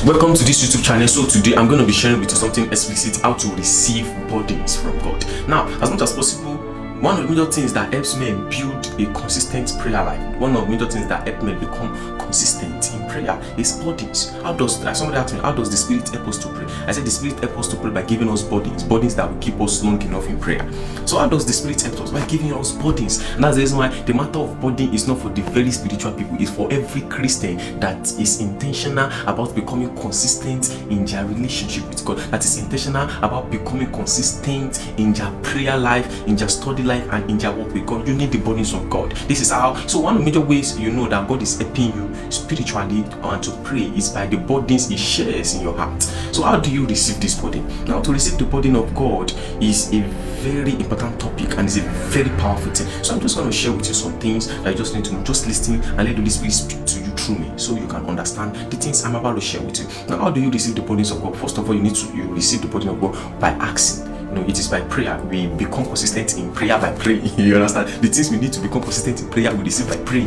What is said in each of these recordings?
Welcome to this YouTube channel. So today I'm going to be sharing with you something explicit, how to receive burdens from God. Now, as much as possible, one of the major things that helps men build a consistent prayer life, one of the major things that help men become consistent in prayer is burdens. How does, like somebody asked me, how does the Spirit help us to pray? I said the Spirit helps us to pray by giving us burdens that will keep us long enough in prayer. So how does the Spirit help us? By giving us burdens. And that's the reason why the matter of burden is not for the very spiritual people, it's for every Christian that is intentional about becoming consistent in their relationship with God, that is intentional about becoming consistent in their prayer life, in their study life, and in their work with God. You need the burdens of God. This is how. So one of the major ways you know that God is helping you spiritually and to pray is by the burdens He shares in your heart. So how do you receive this burden? Now, to receive the burden of God is a very important topic and is a very powerful thing. So I'm just going to share with you some things that you just need to know. Just listen and let the Holy Spirit speak to you through me, so you can understand the things I'm about to share with you. Now, how do you receive the burdens of God? First of all, you receive the burden of God by asking. It is by prayer. We become consistent in prayer by praying. You understand? The things we need to become consistent in prayer, we receive by praying.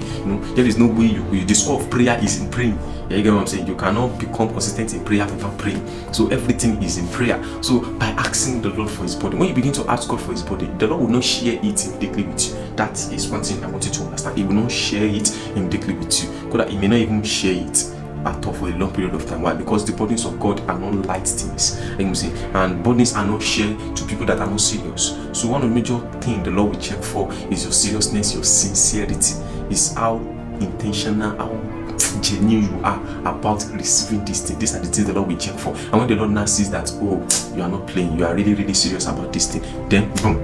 There is no way the score of prayer is in praying. You get what I'm saying? You cannot become consistent in prayer without praying. So everything is in prayer. So by asking the Lord for His body, when you begin to ask God for His body, the Lord will not share it immediately with you. That is one thing I want you to understand. He will not share it immediately with you. God, He may not even share it at all for a long period of time. Why? Because the burdens of God are not light things, and burdens are not shared to people that are not serious. So one of the major things the Lord will check for is your seriousness, your sincerity, is how intentional, how genuine you are about receiving this thing. These are the things the Lord will check for. And when the Lord now sees that, oh, you are not playing, you are really, really serious about this thing, then boom,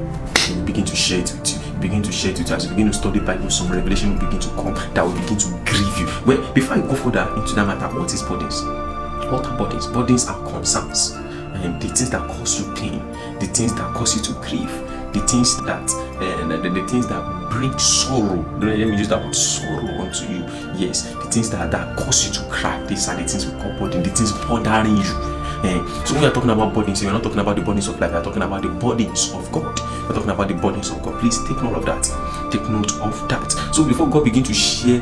He will begin to share it with you. Begin to share it with you. As you begin to study Bible, some revelation will begin to come that will begin to grieve you. Well, before I go further into that matter, what is burdens? What are burdens? Burdens are concerns, and the things that cause you pain, the things that cause you to grieve, the things that the things that bring sorrow. Let me use that word, sorrow, unto you. Yes, the things that cause you to cry. These are the things we call burden. The things bothering you. So when we are talking about burdens, we're not talking about the burdens of life, we're talking about the burdens of God. We're talking about the burdens of God. Please take note of that. Take note of that. So before God begins to share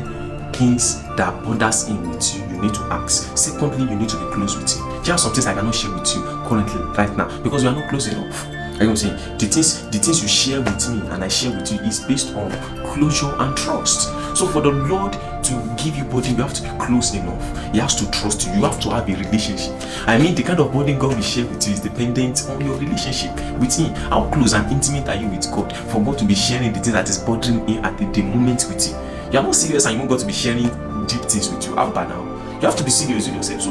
things that bothers Him with you, you need to ask. Secondly, you need to be close with Him. There are some things I cannot share with you currently, right now, because we are not close enough. I'm saying the things you share with me and I share with you is based on closure and trust. So for the Lord to give you burden, you have to be close enough. He has to trust you. You have to have a relationship. I mean, the kind of burden God will share with you is dependent on your relationship with Him. How close and intimate are you with God for God to be sharing the things that is bothering Him at the moment with you? You are not serious and you want God to be sharing deep things with you. How about now? You have to be serious with yourself. So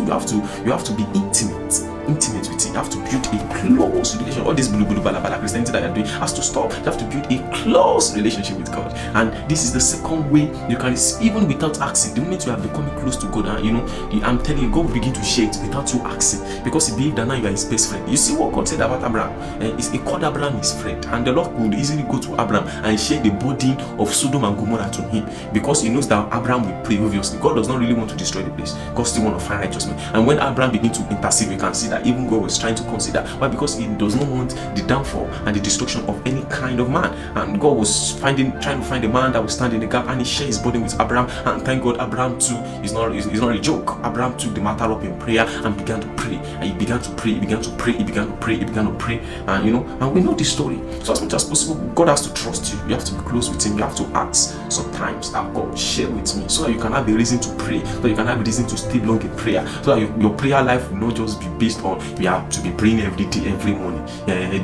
you have to be intimate with Him. You have to build a close relationship. All this blue bala Christianity that you're doing has to stop. You have to build a close relationship with God. And this is the second way you can, even without asking. The moment you are becoming close to God, I'm telling you, God will begin to share it without you asking, because He believed that now you are His best friend. You see what God said about Abraham? He called Abraham His friend, and the Lord could easily go to Abraham and share the burden of Sodom and Gomorrah to him, because He knows that Abraham will pray. Obviously, God does not really want to destroy the place. God still want to find righteous men. And when Abraham began to intercede, we can see that even God was trying to consider. Why? Because He does not want the downfall and the destruction of any kind of man. And God was trying to find a man that will stand in the gap, and He shared His burden with Abraham. And thank God, Abraham too is not a joke. Abraham took the matter up in prayer and began to pray. And he began to pray. He began to pray. He began to pray. He began to pray. And and we know this story. So as much as possible, God has to trust you. You have to be close with Him. You have to ask sometimes that God share with me, so that you can have a reason to pray, so you can have a reason to stay long in prayer, so that your prayer life will not just be based on you have to be praying every day, every morning.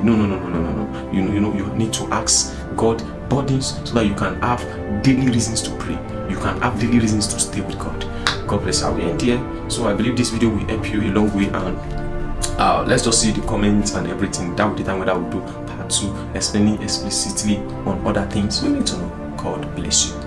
No. You need to ask God burdens so that you can have daily reasons to pray. You can have daily reasons to stay with God. God bless you. I will end here. So I believe this video will help you a long way, and let's just see the comments and everything. That will determine whether I will do part 2 explaining explicitly on other things we need to know. God bless you.